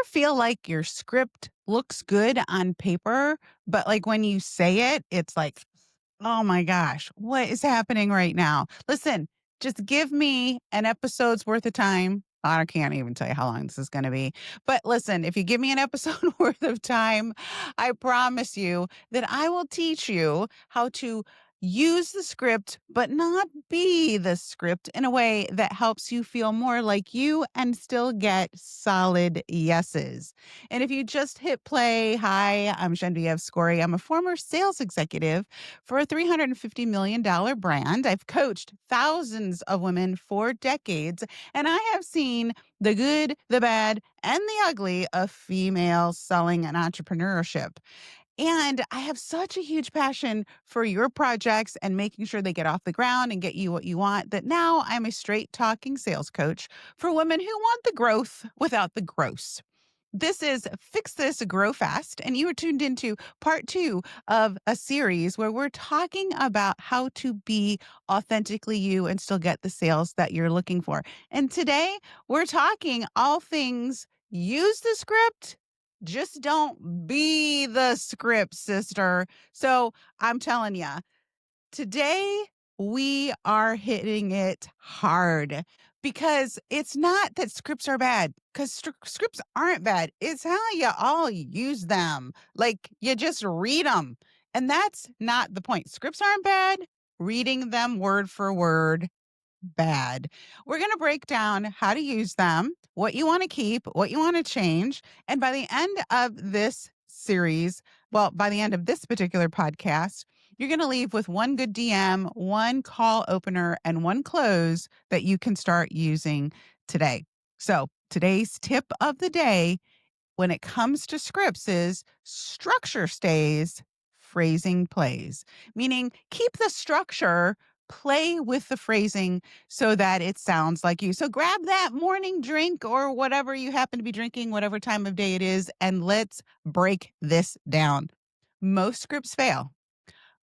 feel like your script looks good on paper, but like when you say it, it's like, oh my gosh, what is happening right now? Listen, just give me an episode's worth of time. I can't even tell you how long this is going to be. But listen, if you give me an episode worth of time, I promise you that I will teach you how to use the script, but not be the script in a way that helps you feel more like you and still get solid yeses. And if you just hit play, hi, I'm Genevieve Skory. I'm a former sales executive for a $350 million brand. I've coached thousands of women for decades, and I have seen the good, the bad, and the ugly of female selling and entrepreneurship. And I have such a huge passion for your projects and making sure they get off the ground and get you what you want that now I'm a straight talking sales coach for women who want the growth without the gross. This is Fix This, Grow Fast, and you are tuned into part 2 of a series where we're talking about how to be authentically you and still get the sales that you're looking for. And today we're talking all things use the script, just don't be the script, sister. So I'm telling you, today, we are hitting it hard because it's not that scripts are bad, because scripts aren't bad. It's how you all use them. Like you just read them. And that's not the point. Scripts aren't bad. Reading them word for word bad. We're going to break down how to use them, what you want to keep, what you want to change. And by the end of this series, well, by the end of this particular podcast, you're going to leave with one good DM, one call opener, and one close that you can start using today. So today's tip of the day when it comes to scripts is structure stays, phrasing plays, meaning keep the structure, play with the phrasing so that it sounds like you. So grab that morning drink or whatever you happen to be drinking, whatever time of day it is, and let's break this down. Most scripts fail.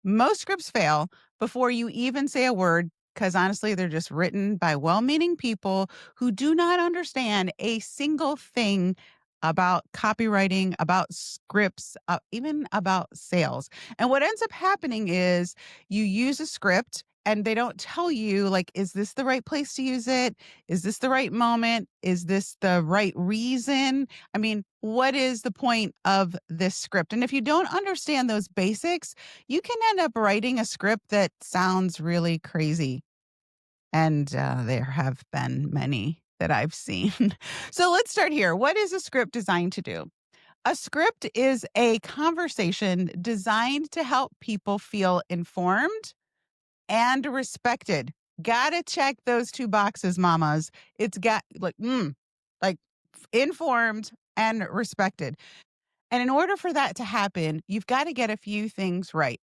Most scripts fail before you even say a word because honestly, they're just written by well meaning people who do not understand a single thing about copywriting, about scripts, even about sales. And what ends up happening is you use a script and they don't tell you, like, is this the right place to use it? Is this the right moment? Is this the right reason? I mean, what is the point of this script? And if you don't understand those basics, you can end up writing a script that sounds really crazy. And there have been many that I've seen. So let's start here. What is a script designed to do? A script is a conversation designed to help people feel informed and respected. Gotta check those two boxes, mamas. It's got like informed and respected. And in order for that to happen, you've got to get a few things right.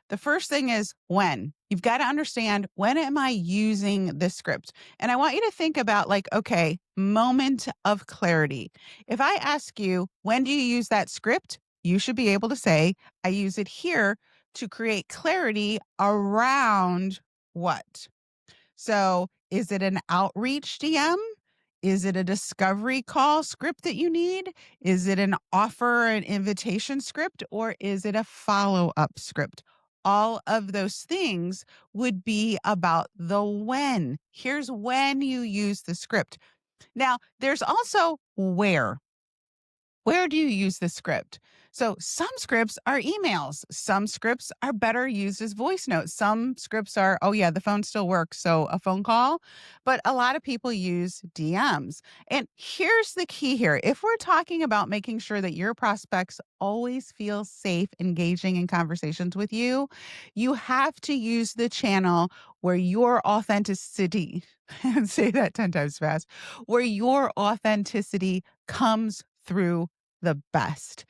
The first thing is when. You've got to understand, when am I using this script? And I want you to think about, like, okay, moment of clarity. If I ask you, when do you use that script? You should be able to say, I use it here to create clarity around what? So is it an outreach DM? Is it a discovery call script that you need? Is it an offer, an invitation script, or is it a follow up script? All of those things would be about the when. Here's when you use the script. Now, there's also where. Where do you use the script? So some scripts are emails. Some scripts are better used as voice notes. Some scripts are, oh yeah, the phone still works, so a phone call. But a lot of people use DMs. And here's the key here. If we're talking about making sure that your prospects always feel safe engaging in conversations with you, you have to use the channel where your authenticity, and say that 10 times fast, where your authenticity comes through the best.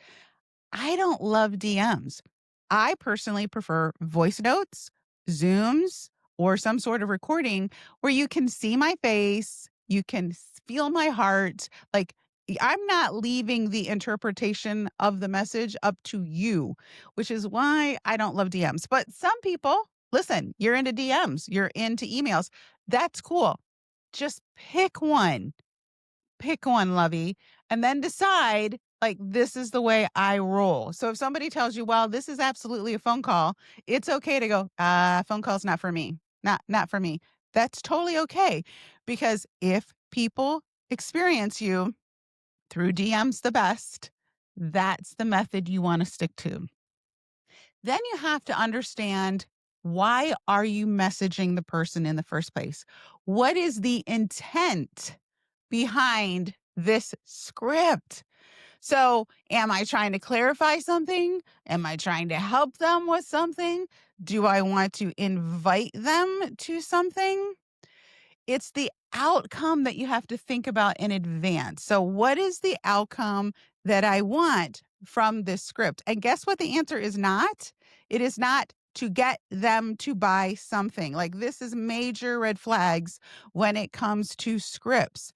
I don't love DMs. I personally prefer voice notes, Zooms, or some sort of recording where you can see my face, you can feel my heart. Like, I'm not leaving the interpretation of the message up to you, which is why I don't love DMs. But some people, listen, you're into DMs, you're into emails. That's cool. Just pick one, lovey, and then decide, like, this is the way I roll. So if somebody tells you, well, this is absolutely a phone call, it's okay to go, phone call's not for me. Not for me. That's totally okay. Because if people experience you through DMs the best, that's the method you want to stick to. Then you have to understand, why are you messaging the person in the first place? What is the intent behind this script? So, am I trying to clarify something? Am I trying to help them with something? Do I want to invite them to something? It's the outcome that you have to think about in advance. So, what is the outcome that I want from this script? And guess what the answer is not? It is not to get them to buy something. Like, this is major red flags when it comes to scripts.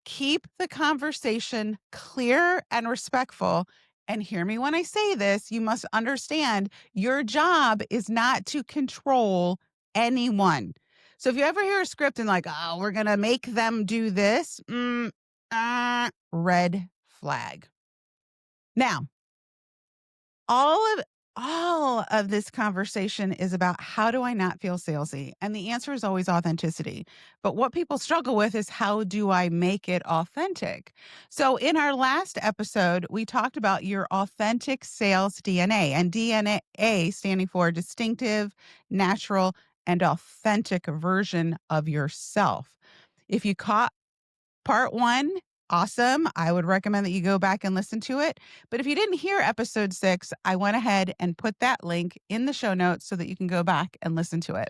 Keep the conversation clear and respectful. And hear me when I say this, you must understand, your job is not to control anyone. So if you ever hear a script and like, oh, we're going to make them do this, red flag. Now, all of all of this conversation is about, how do I not feel salesy? And the answer is always authenticity. But what people struggle with is, how do I make it authentic? So in our last episode, we talked about your authentic sales DNA, and DNA standing for distinctive, natural, and authentic version of yourself. If you caught part 1, awesome. I would recommend that you go back and listen to it. But if you didn't hear episode 6, I went ahead and put that link in the show notes so that you can go back and listen to it.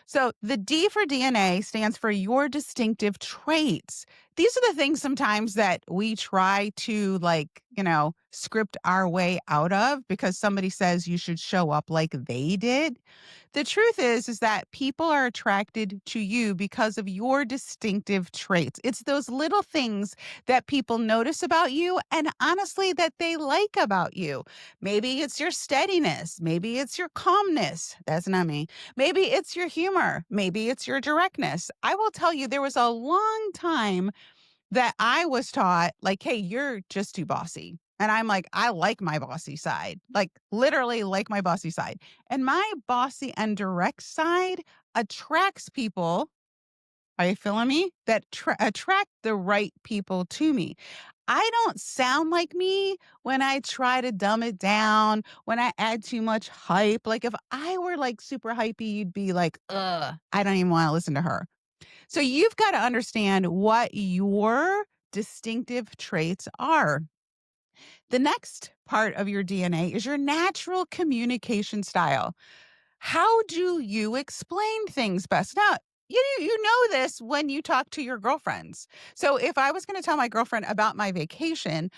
So the D for DNA stands for your distinctive traits. These are the things sometimes that we try to, like, script our way out of because somebody says you should show up like they did. The truth is that people are attracted to you because of your distinctive traits. It's those little things that people notice about you, and honestly, that they like about you. Maybe it's your steadiness. Maybe it's your calmness. That's not me. Maybe it's your humor. Maybe it's your directness. I will tell you, there was a long time that I was taught, like, hey, you're just too bossy. And I'm like, I like my bossy side, like literally like my bossy side. And my bossy and direct side attracts people. Are you feeling me? That attract the right people to me. I don't sound like me when I try to dumb it down, when I add too much hype. Like, if I were like super hypey, you'd be like, ugh, I don't even want to listen to her. So you've got to understand what your distinctive traits are. The next part of your DNA is your natural communication style. How do you explain things best? Now, you know this when you talk to your girlfriends. So if I was going to tell my girlfriend about my vacation,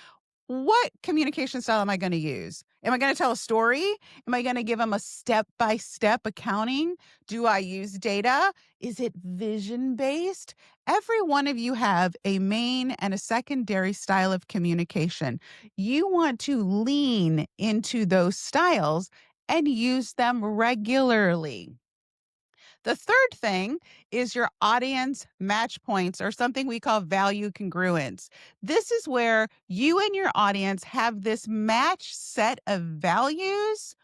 what communication style am I going to use? Am I going to tell a story? Am I going to give them a step-by-step accounting? Do I use data? Is it vision-based? Every one of you have a main and a secondary style of communication. You want to lean into those styles and use them regularly. The third thing is your audience match points, or something we call value congruence. This is where you and your audience have this match set of values,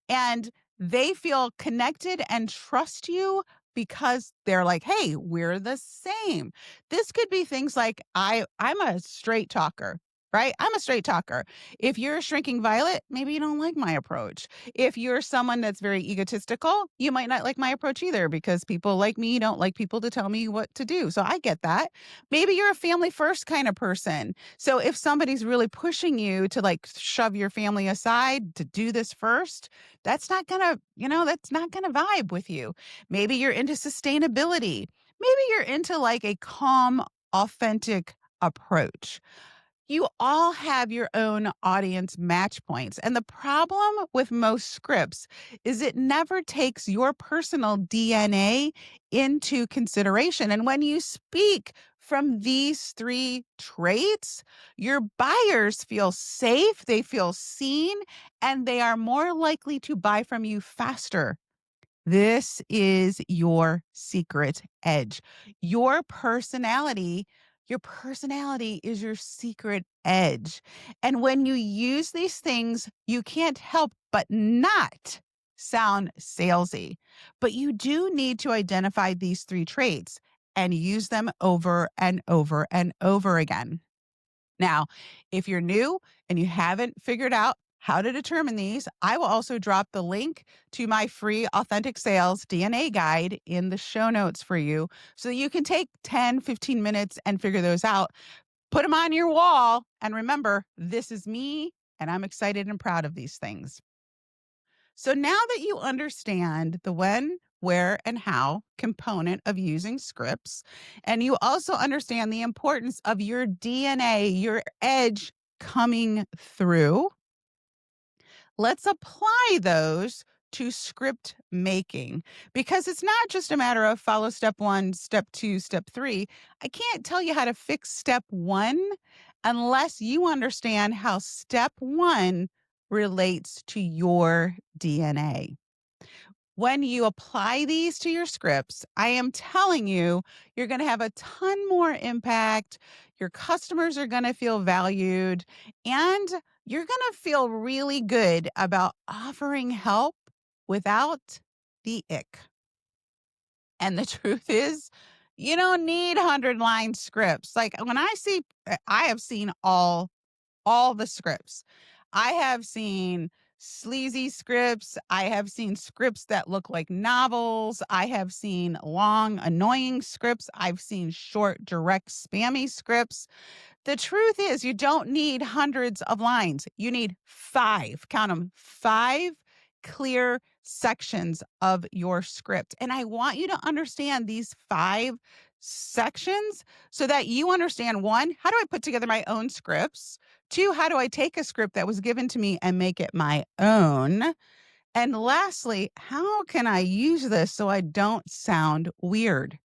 and they feel connected and trust you because they're like, hey, we're the same. This could be things like, I'm a straight talker. Right? I'm a straight talker. If you're a shrinking violet, maybe you don't like my approach. If you're someone that's very egotistical, you might not like my approach either, because people like me don't like people to tell me what to do. So I get that. Maybe you're a family first kind of person. So if somebody's really pushing you to like shove your family aside to do this first, that's not gonna, that's not gonna vibe with you. Maybe you're into sustainability. Maybe you're into like a calm, authentic approach. You all have your own audience match points. And the problem with most scripts is it never takes your personal DNA into consideration. And when you speak from these 3 traits, your buyers feel safe, they feel seen, and they are more likely to buy from you faster. This is your secret edge. Your personality Your personality is your secret edge. And when you use these things, you can't help but not sound salesy. But you do need to identify these three traits and use them over and over and over again. Now, if you're new and you haven't figured out how to determine these, I will also drop the link to my free Authentic Sales DNA guide in the show notes for you so that you can take 10, 15 minutes and figure those out. Put them on your wall. And remember, this is me, and I'm excited and proud of these things. So now that you understand the when, where, and how component of using scripts, and you also understand the importance of your DNA, your edge coming through, let's apply those to script making because it's not just a matter of follow step 1, step 2, step 3. I can't tell you how to fix step 1 unless you understand how step 1 relates to your DNA. When you apply these to your scripts, I am telling you, you're going to have a ton more impact. Your customers are going to feel valued, and you're going to feel really good about offering help without the ick. And the truth is, you don't need 100-line scripts. Like when I have seen all the scripts. I have seen sleazy scripts. I have seen scripts that look like novels. I have seen long, annoying scripts. I've seen short, direct, spammy scripts. The truth is, you don't need hundreds of lines. You need 5, count them, 5 clear sections of your script. And I want you to understand these 5 sections so that you understand 1, how do I put together my own scripts? 2, how do I take a script that was given to me and make it my own? And lastly, how can I use this so I don't sound weird?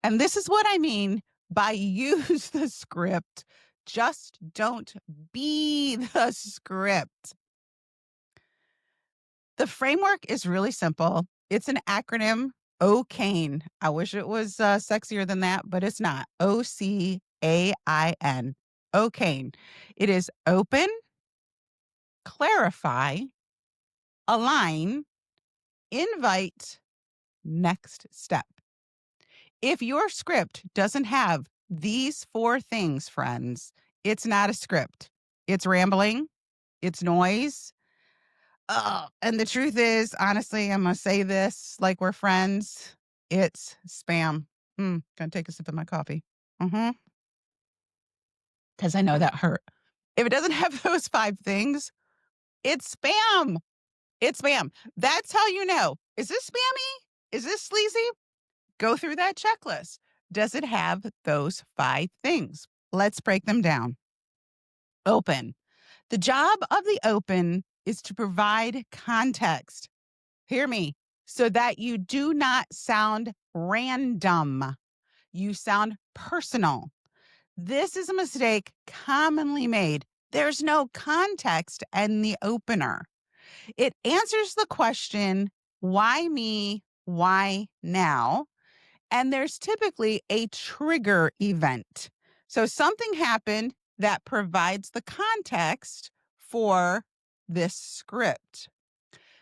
And this is what I mean by use the script. Just don't be the script. The framework is really simple. It's an acronym, OCAIN. I wish it was sexier than that, but it's not. OCAIN. OCAIN. It is open, clarify, align, invite, next step. If your script doesn't have these 4 things, friends, it's not a script. It's rambling, it's noise. And the truth is, honestly, I'm going to say this like we're friends. It's spam. Gonna take a sip of my coffee. Because I know that hurt. If it doesn't have those 5 things, it's spam. It's spam. That's how you know. Is this spammy? Is this sleazy? Go through that checklist. Does it have those 5 things? Let's break them down. Open. The job of the open is to provide context. Hear me. So that you do not sound random. You sound personal. This is a mistake commonly made. There's no context in the opener. It answers the question, why me? Why now? And there's typically a trigger event. So something happened that provides the context for this script.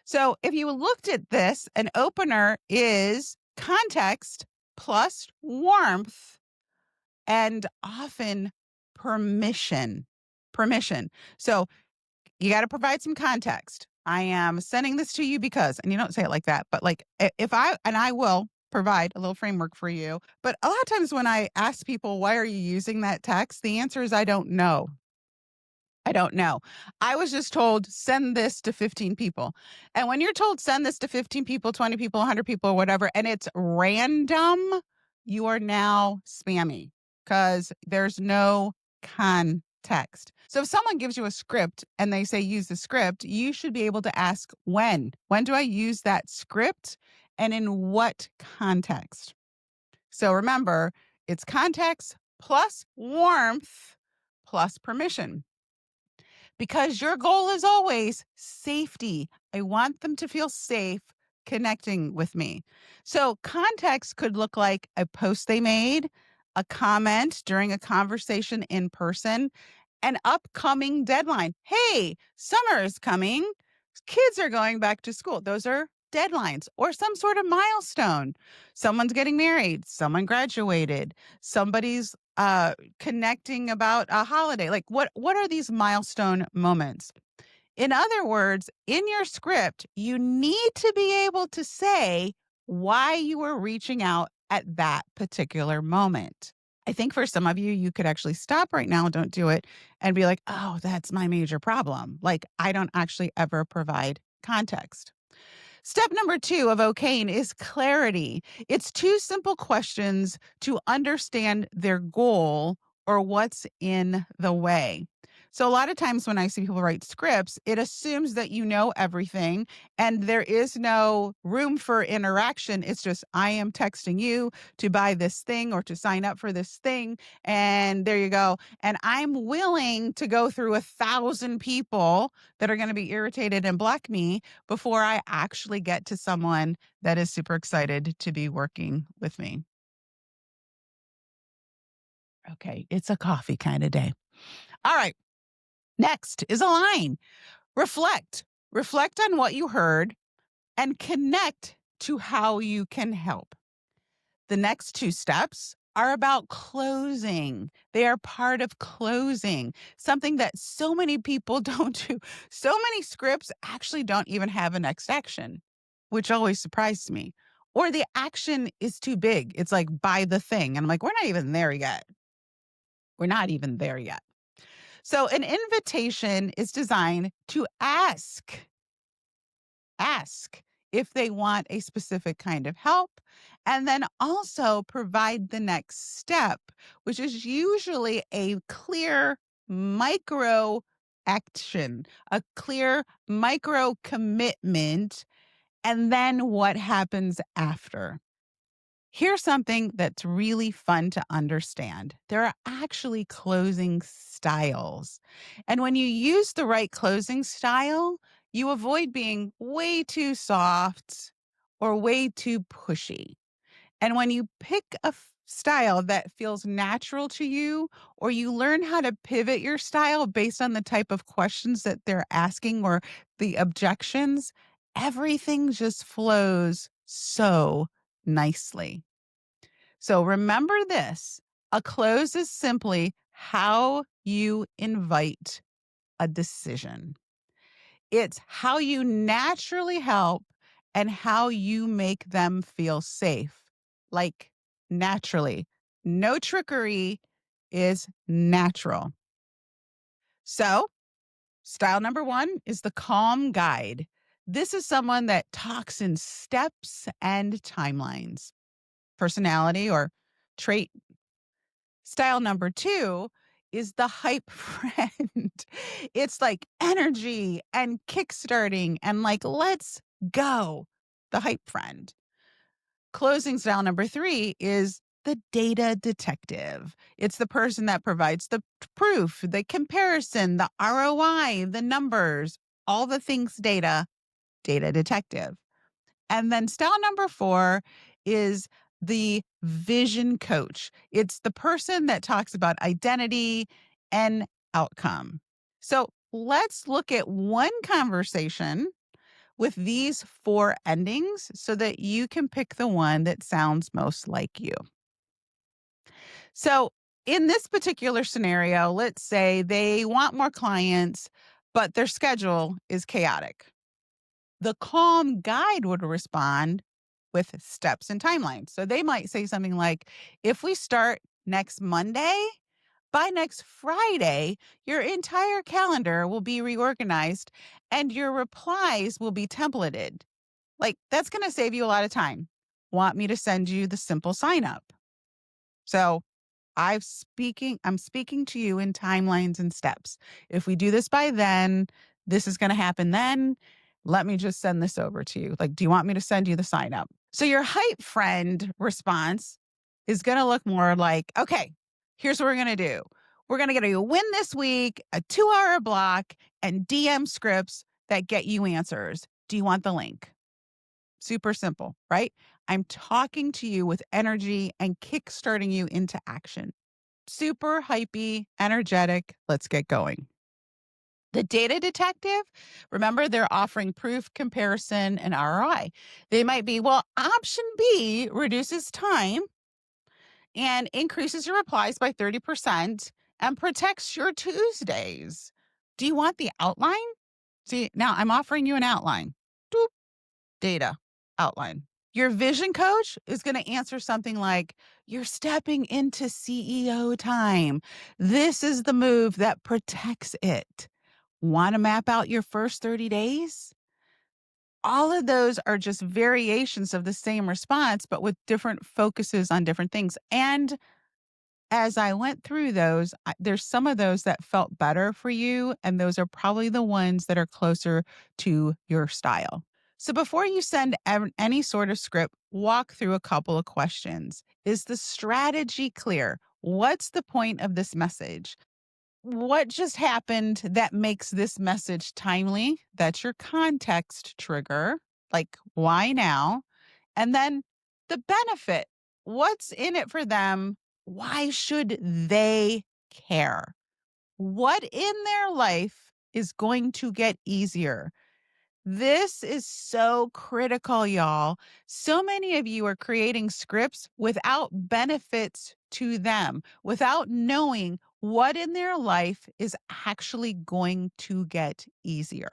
So if you looked at this, an opener is context plus warmth and often permission. Permission. So you got to provide some context. I am sending this to you because, and you don't say it like that, but like I will provide a little framework for you. But a lot of times when I ask people, why are you using that text? The answer is, I don't know. I don't know. I was just told, send this to 15 people. And when you're told, send this to 15 people, 20 people, 100 people, or whatever, and it's random, you are now spammy because there's no context. So if someone gives you a script and they say, use the script, you should be able to ask when. When do I use that script and in what context? So remember, it's context plus warmth plus permission. Because your goal is always safety. I want them to feel safe connecting with me. So context could look like a post they made, a comment during a conversation in person, an upcoming deadline. Hey, summer is coming. Kids are going back to school. Those are deadlines or some sort of milestone. Someone's getting married, someone graduated, somebody's connecting about a holiday. Like what are these milestone moments? In other words, in your script, you need to be able to say why you were reaching out at that particular moment. I think for some of you, you could actually stop right now, don't do it, and be like, oh, that's my major problem. Like, I don't actually ever provide context. Step number 2 of OCAIN is clarity. It's 2 simple questions to understand their goal or what's in the way. So a lot of times when I see people write scripts, it assumes that you know everything and there is no room for interaction. It's just, I am texting you to buy this thing or to sign up for this thing. And there you go. And I'm willing to go through 1,000 people that are going to be irritated and block me before I actually get to someone that is super excited to be working with me. Okay, it's a coffee kind of day. All right, next is align. Reflect. Reflect on what you heard and connect to how you can help. The next 2 steps are about closing. They are part of closing, something that so many people don't do. So many scripts actually don't even have a next action, which always surprised me. Or the action is too big. It's like buy the thing. And I'm like, we're not even there yet. We're not even there yet. So an invitation is designed to ask if they want a specific kind of help, and then also provide the next step, which is usually a clear micro action, a clear micro commitment, and then what happens after. Here's something that's really fun to understand. There are actually closing styles. And when you use the right closing style, you avoid being way too soft or way too pushy. And when you pick a style that feels natural to you, or you learn how to pivot your style based on the type of questions that they're asking or the objections, everything just flows so nicely. So remember this, a close is simply how you invite a decision. It's how you naturally help and how you make them feel safe. Like naturally. No trickery is natural. So, style number 1 is the calm guide. This is someone that talks in steps and timelines. Personality or trait. Style number 2 is the hype friend. It's like energy and kickstarting and like, let's go. The hype friend. Closing style number 3 is the data detective. It's the person that provides the proof, the comparison, the ROI, the numbers, all the things data detective. And then style number 4 is the vision coach. It's the person that talks about identity and outcome. So let's look at one conversation with these 4 endings so that you can pick the one that sounds most like you. So in this particular scenario, let's say they want more clients, but their schedule is chaotic. The calm guide would respond with steps and timelines. So they might say something like, if we start next Monday, by next Friday, your entire calendar will be reorganized and your replies will be templated. Like, that's going to save you a lot of time. Want me to send you the simple sign up? So I'm speaking to you in timelines and steps. If we do this by then, this is going to happen then. Let me just send this over to you. Like, do you want me to send you the sign up? So your hype friend response is going to look more like, okay, here's what we're going to do. We're going to get you a win this week, a 2-hour block, and DM scripts that get you answers. Do you want the link? Super simple, right? I'm talking to you with energy and kickstarting you into action. Super hypey, energetic. Let's get going. The data detective, remember, they're offering proof, comparison, and ROI. They might be, well, option B reduces time and increases your replies by 30% and protects your Tuesdays. Do you want the outline? See, now I'm offering you an outline. Doop, data outline. Your vision coach is going to answer something like, you're stepping into CEO time. This is the move that protects it. Want to map out your first 30 days? All of those are just variations of the same response, but with different focuses on different things. And as I went through those, there's some of those that felt better for you, and those are probably the ones that are closer to your style. So before you send any sort of script, walk through a couple of questions. Is the strategy clear? What's the point of this message? What just happened that makes this message timely? That's your context trigger. Like, why now? And then the benefit. What's in it for them? Why should they care? What in their life is going to get easier? This is so critical, y'all. So many of you are creating scripts without benefits to them, without knowing what in their life is actually going to get easier.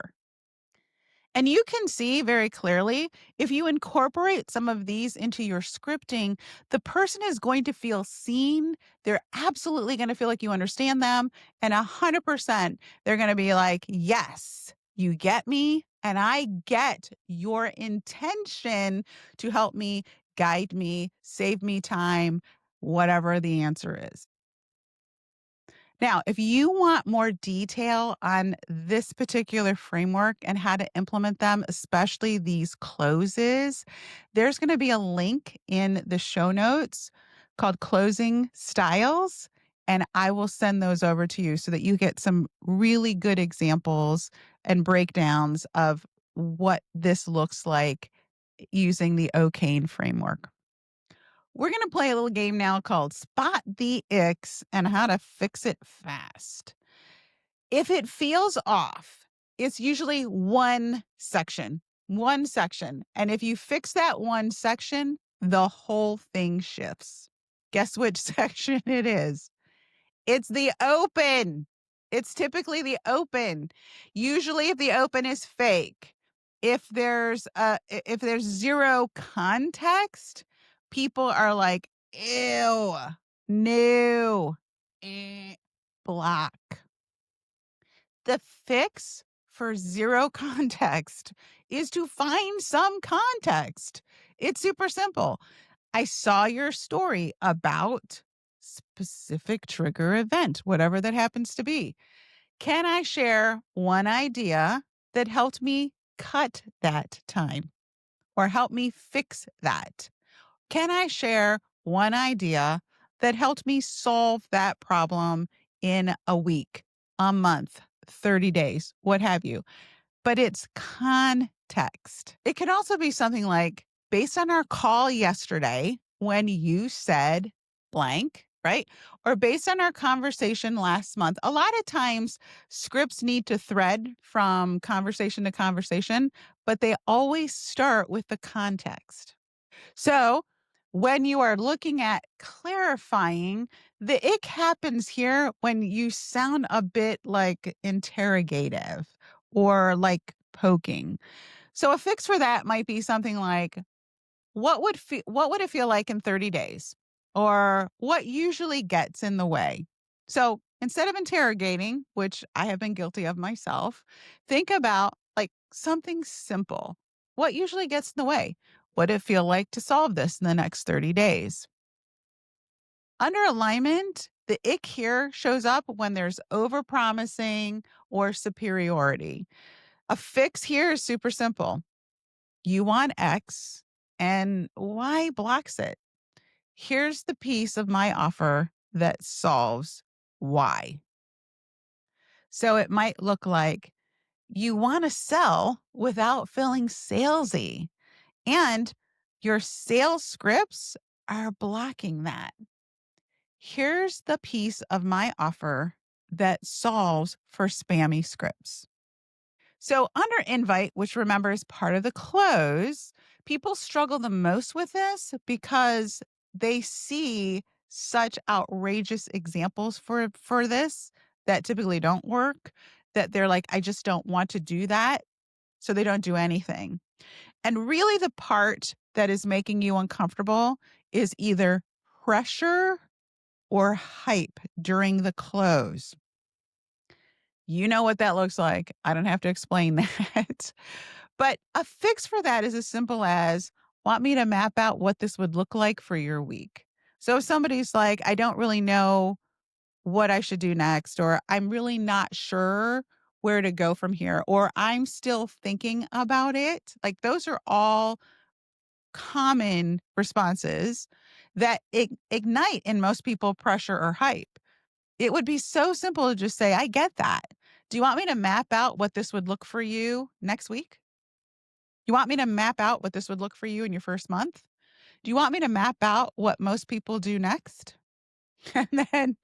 And you can see very clearly if you incorporate some of these into your scripting, the person is going to feel seen. They're absolutely going to feel like you understand them. And 100%, they're going to be like, yes, you get me. And I get your intention to help me, guide me, save me time, whatever the answer is. Now, if you want more detail on this particular framework and how to implement them, especially these closes, there's going to be a link in the show notes called Closing Styles. And I will send those over to you so that you get some really good examples and breakdowns of what this looks like using the OCAIN framework. We're going to play a little game now called Spot the Icks and How to Fix It Fast. If it feels off, it's usually one section. And if you fix that one section, the whole thing shifts. Guess which section it is? It's the open. It's typically the open. Usually if the open is fake, if there's zero context, people are like, ew, no, block. The fix for zero context is to find some context. It's super simple. I saw your story about specific trigger event, whatever that happens to be. Can I share one idea that helped me cut that time or help me fix that? Can I share one idea that helped me solve that problem in a week, a month, 30 days, what have you? But it's context. It could also be something like, based on our call yesterday, when you said blank, right? Or based on our conversation last month. A lot of times scripts need to thread from conversation to conversation, but they always start with the context. So when you are looking at clarifying, the ick happens here when you sound a bit like interrogative or like poking. So a fix for that might be something like, what would it feel like in 30 days? Or what usually gets in the way? So instead of interrogating, which I have been guilty of myself, think about like something simple. What usually gets in the way? What would it feel like to solve this in the next 30 days? Under alignment, the ick here shows up when there's overpromising or superiority. A fix here is super simple. You want X and Y blocks it. Here's the piece of my offer that solves Y. So it might look like you want to sell without feeling salesy. And Your sales scripts are blocking that. Here's the piece of my offer that solves for spammy scripts. So, under invite, which remember is part of the close, people struggle the most with this because they see such outrageous examples for this that typically don't work, that they're like, I just don't want to do that. So they don't do anything. And really, the part that is making you uncomfortable is either pressure or hype during the close. You know what that looks like. I don't have to explain that. But a fix for that is as simple as, want me to map out what this would look like for your week. So if somebody's like, I don't really know what I should do next, or I'm really not sure where to go from here, or I'm still thinking about it, like those are all common responses that ignite in most people pressure or hype. It would be so simple to just say, I get that. Do you want me to map out what this would look for you next week? You want me to map out what this would look for you in your first month? Do you want me to map out what most people do next? And then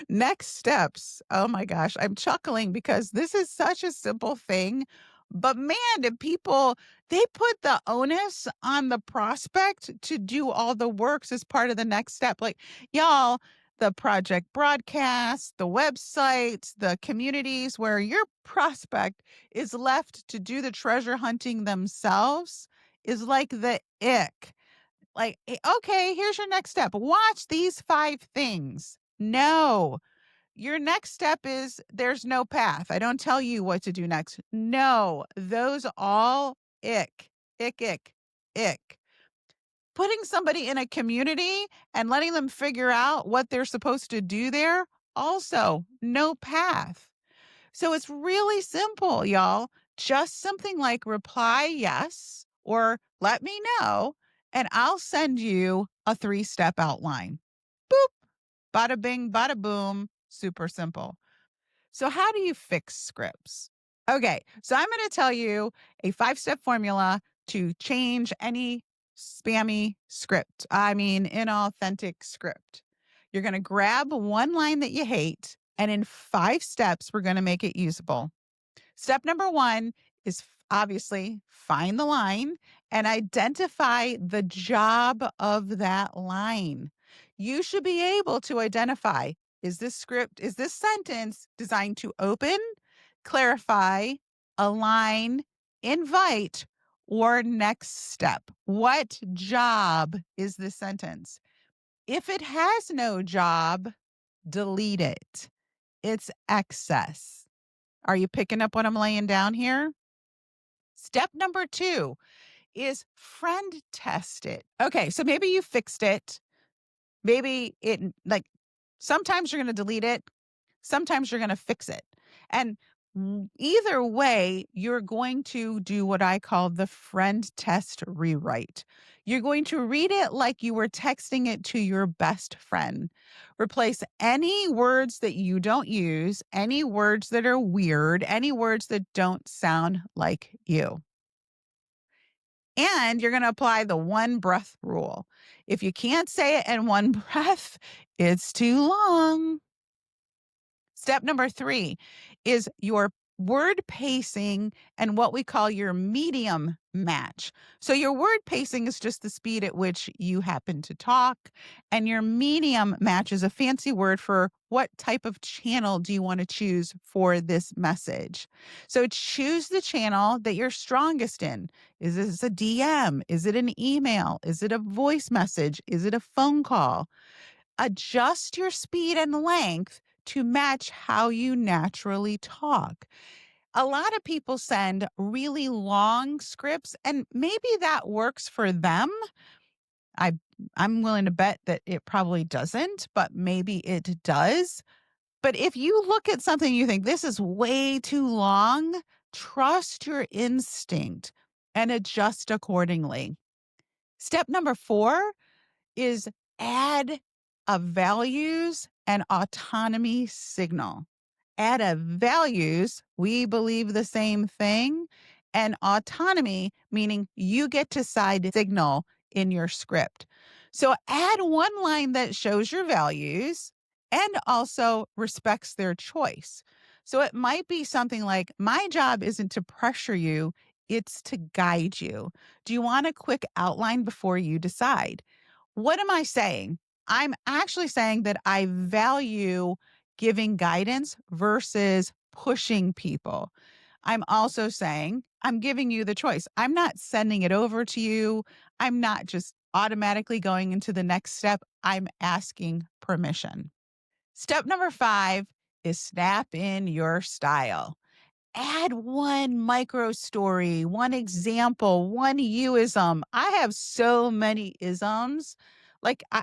next steps. Oh my gosh, I'm chuckling because this is such a simple thing. But man, do people, they put the onus on the prospect to do all the works as part of the next step. Like, y'all, the project broadcast, the websites, the communities where your prospect is left to do the treasure hunting themselves is like the ick. Like, okay, here's your next step. Watch these 5 things. No, your next step is there's no path. I don't tell you what to do next. No, those all ick, ick, ick, ick. Putting somebody in a community and letting them figure out what they're supposed to do there, also no path. So it's really simple, y'all. Just something like reply yes or let me know, and I'll send you a 3-step outline. Boop, bada bing, bada boom. Super simple. So, how do you fix scripts? Okay, so I'm going to tell you a 5-step formula to change any spammy script. I mean, inauthentic script. You're going to grab one line that you hate, and in 5 steps, we're going to make it usable. Step number 1 is obviously find the line and identify the job of that line. You should be able to identify, is this sentence designed to open, clarify, align, invite, or next step? What job is this sentence? If it has no job, delete it. It's excess. Are you picking up what I'm laying down here? Step number 2 is friend test it. Okay, so maybe you fixed it. Maybe it, like, sometimes you're going to delete it, sometimes you're going to fix it. And either way, you're going to do what I call the friend test rewrite. You're going to read it like you were texting it to your best friend. Replace any words that you don't use, any words that are weird, any words that don't sound like you. And you're going to apply the one breath rule. If you can't say it in one breath, it's too long. Step number 3 is your word pacing and what we call your medium match. So your word pacing is just the speed at which you happen to talk, and your medium match is a fancy word for what type of channel do you want to choose for this message. So choose the channel that you're strongest in. Is this a DM? Is it an email? Is it a voice message? Is it a phone call? Adjust your speed and length to match how you naturally talk. A lot of people send really long scripts, and maybe that works for them. I I'm willing to bet that it probably doesn't, but maybe it does. But if you look at something you think this is way too long, trust your instinct and adjust accordingly. Step number 4 is add a values and autonomy signal. Add a values, we believe the same thing, and autonomy, meaning you get to side signal in your script. So add one line that shows your values and also respects their choice. So it might be something like, my job isn't to pressure you, it's to guide you. Do you want a quick outline before you decide? What am I saying? I'm actually saying that I value giving guidance versus pushing people. I'm also saying I'm giving you the choice. I'm not sending it over to you. I'm not just automatically going into the next step. I'm asking permission. Step number 5 is snap in your style. Add one micro story, one example, one you-ism. I have so many isms.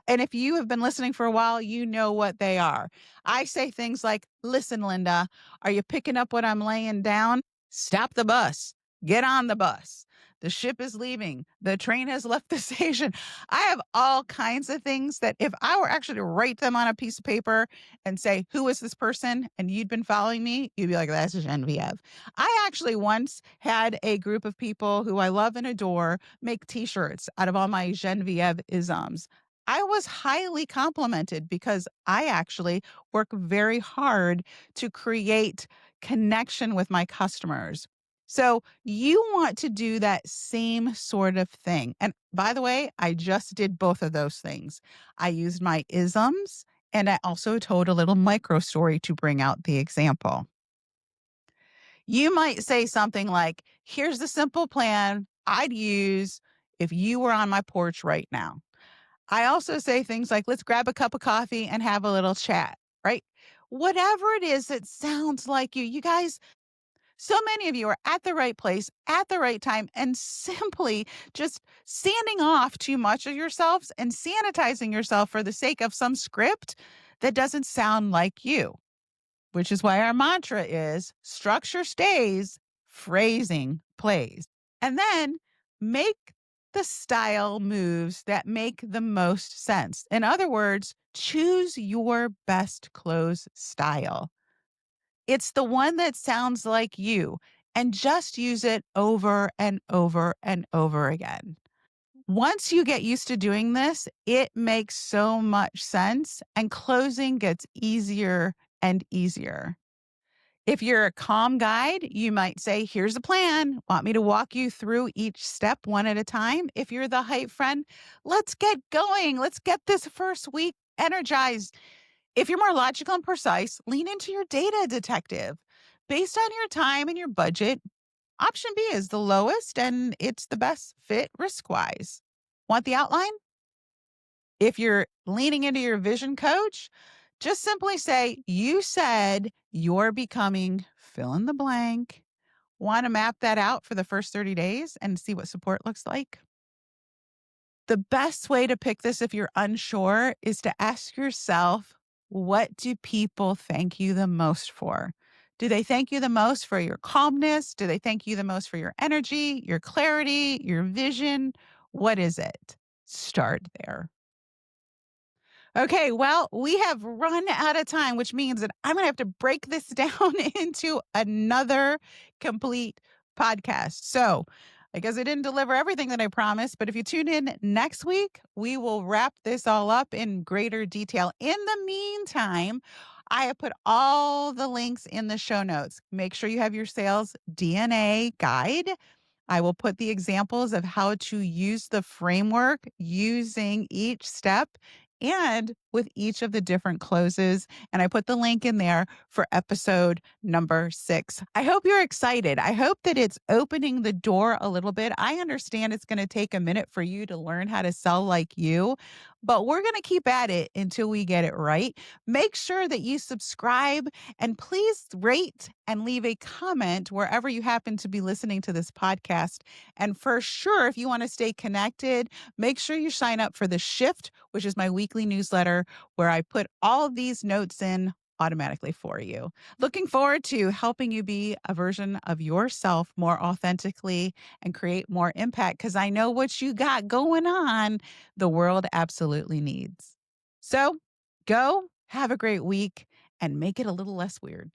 And if you have been listening for a while, you know what they are. I say things like, listen, Linda, are you picking up what I'm laying down? Stop the bus. Get on the bus. The ship is leaving. The train has left the station. I have all kinds of things that if I were actually to write them on a piece of paper and say, who is this person? And you'd been following me, you'd be like, that's Genevieve. I actually once had a group of people who I love and adore make t-shirts out of all my Genevieve isms. I was highly complimented because I actually work very hard to create connection with my customers. So you want to do that same sort of thing. And by the way, I just did both of those things. I used my isms and I also told a little micro story to bring out the example. You might say something like, here's the simple plan I'd use if you were on my porch right now. I also say things like, let's grab a cup of coffee and have a little chat, right? Whatever it is that sounds like you. You guys, so many of you are at the right place at the right time and simply just sanding off too much of yourselves and sanitizing yourself for the sake of some script that doesn't sound like you, which is why our mantra is structure stays, phrasing plays. And then make the style moves that make the most sense. In other words, choose your best clothes style. It's the one that sounds like you, and just use it over and over and over again. Once you get used to doing this, it makes so much sense and closing gets easier and easier. If you're a calm guide, you might say, here's a plan. Want me to walk you through each step one at a time? If you're the hype friend, let's get going. Let's get this first week energized. If you're more logical and precise, lean into your data detective. Based on your time and your budget, option B is the lowest and it's the best fit risk wise. Want the outline? If you're leaning into your vision coach, just simply say, you said you're becoming fill in the blank. Want to map that out for the first 30 days and see what support looks like? The best way to pick this if you're unsure is to ask yourself, what do people thank you the most for? Do they thank you the most for your calmness? Do they thank you the most for your energy, your clarity, your vision? What is it? Start there. Okay, well, we have run out of time, which means that I'm going to have to break this down into another complete podcast. So I guess I didn't deliver everything that I promised, but if you tune in next week, we will wrap this all up in greater detail. In the meantime, I have put all the links in the show notes. Make sure you have your sales DNA guide. I will put the examples of how to use the framework using each step and with each of the different closes. And I put the link in there for episode number 6. I hope you're excited. I hope that it's opening the door a little bit. I understand it's going to take a minute for you to learn how to sell like you, but we're going to keep at it until we get it right. Make sure that you subscribe and please rate and leave a comment wherever you happen to be listening to this podcast. And for sure, if you want to stay connected, make sure you sign up for The Shift, which is my weekly newsletter where I put all of these notes in automatically for you. Looking forward to helping you be a version of yourself more authentically and create more impact because I know what you got going on, the world absolutely needs. So go, have a great week, and make it a little less weird.